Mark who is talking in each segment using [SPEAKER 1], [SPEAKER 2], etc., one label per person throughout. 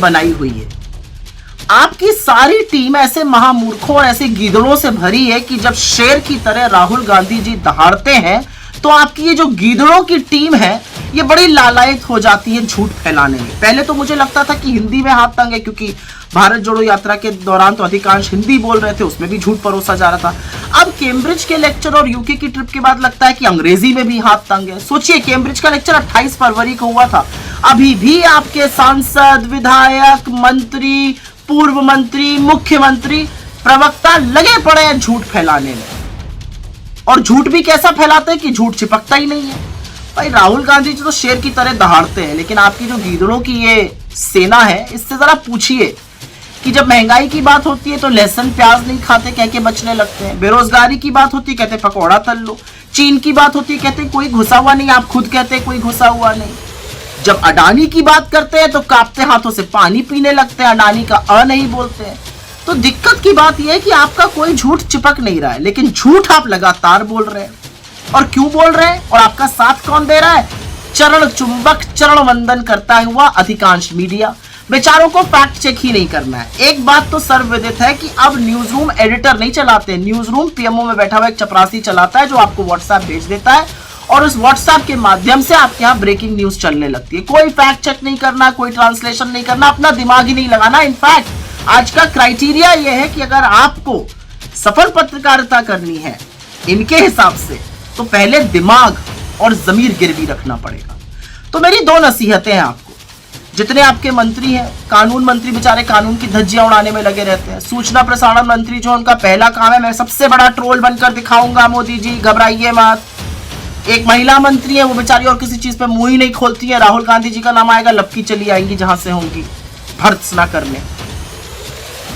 [SPEAKER 1] बनाई हुई है। आपकी सारी टीम ऐसे महामूर्खों और ऐसे गीदड़ों से भरी है कि जब शेर की तरह राहुल गांधी जी दहाड़ते हैं तो आपकी ये जो गीदड़ों की टीम है ये बड़ी लालायित हो जाती है झूठ फैलाने में। पहले तो मुझे लगता था कि हिंदी में हाथ तंग है, क्योंकि भारत जोड़ो यात्रा के दौरान तो अधिकांश हिंदी बोल रहे थे, उसमें भी झूठ परोसा जा रहा था। अब कैम्ब्रिज के लेक्चर और यूके की ट्रिप के बाद लगता है कि अंग्रेजी में भी हाथ तंग है। सोचिए, कैम्ब्रिज का लेक्चर 28 फरवरी को हुआ था, अभी भी आपके सांसद, विधायक, मंत्री, पूर्व मंत्री, मुख्यमंत्री, प्रवक्ता लगे पड़े हैं झूठ फैलाने में। और झूठ भी कैसा फैलाते हैं कि झूठ चिपकता ही नहीं है। भाई राहुल गांधी जी तो शेर की तरह दहाड़ते हैं, लेकिन आपकी जो गीदड़ों की ये सेना है इससे जरा पूछिए कि जब महंगाई की बात होती है तो लहसुन प्याज नहीं खाते कह के बचने लगते हैं, बेरोजगारी की बात होती है कहते पकौड़ा तल लो, चीन की बात होती है कहते कोई घुसा हुआ नहीं, आप खुद कहते कोई घुसा हुआ नहीं। जब अडानी की बात करते हैं तो कांपते हाथों से पानी पीने लगते हैं, अडानी का अ नहीं बोलते हैं। तो दिक्कत की बात यह है कि आपका कोई झूठ चिपक नहीं रहा है, लेकिन झूठ आप लगातार बोल रहे हैं। और क्यों बोल रहे हैं और आपका साथ कौन दे रहा है? चरण चुंबक, चरण वंदन करता हुआ अधिकांश मीडिया। बेचारों को फैक्ट चेक ही नहीं करना है। एक बात तो सर्वविदित है कि अब न्यूज रूम एडिटर नहीं चलाते, न्यूज रूम पीएमओ में बैठा हुआ एक चपरासी चलाता है जो आपको व्हाट्सएप भेज देता है और उस व्हाट्सएप के माध्यम से आपके यहाँ ब्रेकिंग न्यूज चलने लगती है। कोई फैक्ट चेक नहीं करना, कोई ट्रांसलेशन नहीं करना, अपना दिमाग ही नहीं लगाना। इनफैक्ट आज का क्राइटेरिया यह है कि अगर आपको सफल पत्रकारिता करनी है इनके हिसाब से तो पहले दिमाग और जमीर गिरवी रखना पड़ेगा। तो मेरी दो नसीहतें हैं आपको। जितने आपके मंत्री हैं, कानून मंत्री बेचारे कानून की धज्जियां उड़ाने में लगे रहते हैं। सूचना प्रसारण मंत्री जो उनका पहला काम है, मैं सबसे बड़ा ट्रोल बनकर दिखाऊंगा मोदी जी, घबराइए मत। एक महिला मंत्री है, वो बेचारी और किसी चीज पे मुंह ही नहीं खोलती है, राहुल गांधी जी का नाम आएगा लपकी चली आएंगी जहां से होंगी, भर्त्स ना करने।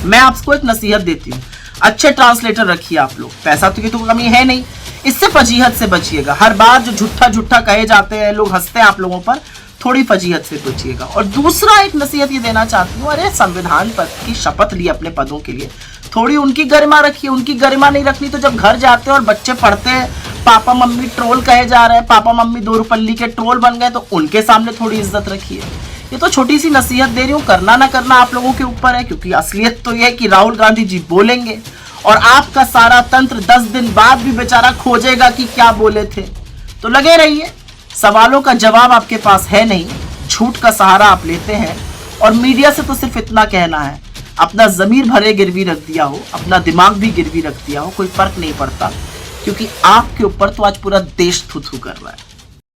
[SPEAKER 1] मैं आपको एक नसीहत देती हूँ, अच्छे ट्रांसलेटर रखिए आप लोग, पैसा की तो कमी है नहीं, इससे फजीहत से बचिएगा। हर बार जो झूठा झूठा कहे जाते हैं, लोग हंसते हैं आप लोगों पर, थोड़ी फजीहत से बचिएगा। और दूसरा एक नसीहत ये देना चाहती हूँ, अरे संविधान पद की शपथ ली अपने पदों के लिए, थोड़ी उनकी गरिमा रखिए। उनकी गरिमा नहीं रखनी तो जब घर जाते हैं और बच्चे पढ़ते हैं पापा मम्मी ट्रोल कहे जा रहे हैं, पापा मम्मी 2 रुपल्ली के ट्रोल बन गए, तो उनके सामने थोड़ी इज्जत रखिए। ये तो छोटी सी नसीहत दे रही हूँ, करना ना करना आप लोगों के ऊपर है, क्योंकि असलियत तो यह है कि राहुल गांधी जी बोलेंगे और आपका सारा तंत्र 10 दिन बाद भी बेचारा खोजेगा कि क्या बोले थे। तो लगे रहिए, सवालों का जवाब आपके पास है नहीं, झूठ का सहारा आप लेते हैं। और मीडिया से तो सिर्फ इतना कहना है, अपना जमीर भरे गिरवी रख दिया हो, अपना दिमाग भी गिरवी रख दिया हो, कोई फर्क नहीं पड़ता, क्योंकि आपके ऊपर तो आज पूरा देश थू थू कर रहा है।